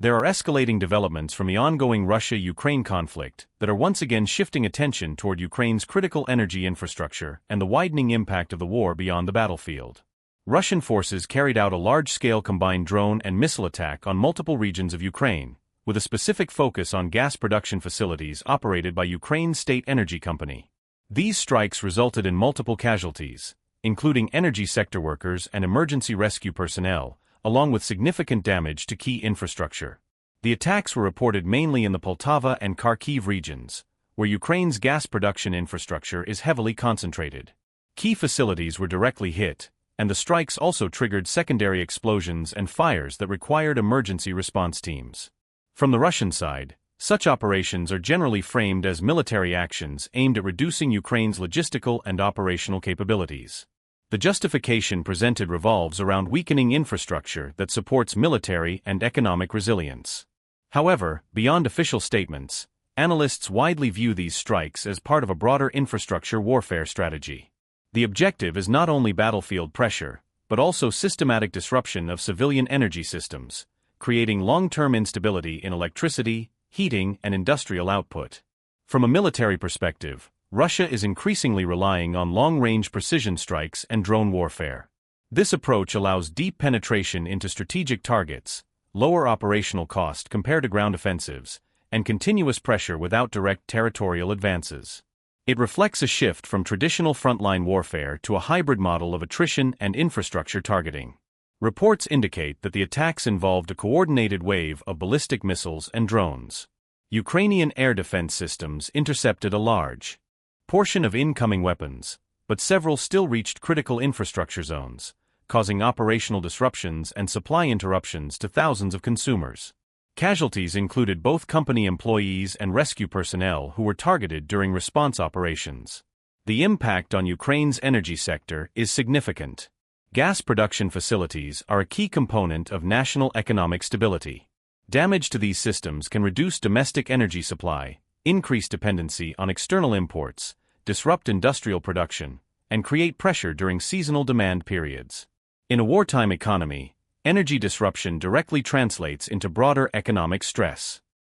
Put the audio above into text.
There are escalating developments from the ongoing Russia-Ukraine conflict that are once again shifting attention toward Ukraine's critical energy infrastructure and the widening impact of the war beyond the battlefield. Russian forces carried out a large-scale combined drone and missile attack on multiple regions of Ukraine, with a specific focus on gas production facilities operated by Ukraine's state energy company. These strikes resulted in multiple casualties, including energy sector workers and emergency rescue personnel, along with significant damage to key infrastructure. The attacks were reported mainly in the Poltava and Kharkiv regions, where Ukraine's gas production infrastructure is heavily concentrated. Key facilities were directly hit, and the strikes also triggered secondary explosions and fires that required emergency response teams. From the Russian side, such operations are generally framed as military actions aimed at reducing Ukraine's logistical and operational capabilities. The justification presented revolves around weakening infrastructure that supports military and economic resilience. However, beyond official statements, analysts widely view these strikes as part of a broader infrastructure warfare strategy. The objective is not only battlefield pressure, but also systematic disruption of civilian energy systems, creating long-term instability in electricity, heating, and industrial output. From a military perspective, Russia is increasingly relying on long-range precision strikes and drone warfare. This approach allows deep penetration into strategic targets, lower operational cost compared to ground offensives, and continuous pressure without direct territorial advances. It reflects a shift from traditional frontline warfare to a hybrid model of attrition and infrastructure targeting. Reports indicate that the attacks involved a coordinated wave of ballistic missiles and drones. Ukrainian air defense systems intercepted a large portion of incoming weapons, but several still reached critical infrastructure zones, causing operational disruptions and supply interruptions to thousands of consumers. Casualties included both company employees and rescue personnel who were targeted during response operations. The impact on Ukraine's energy sector is significant. Gas production facilities are a key component of national economic stability. Damage to these systems can reduce domestic energy supply, increase dependency on external imports, disrupt industrial production, and create pressure during seasonal demand periods. In a wartime economy, energy disruption directly translates into broader economic stress.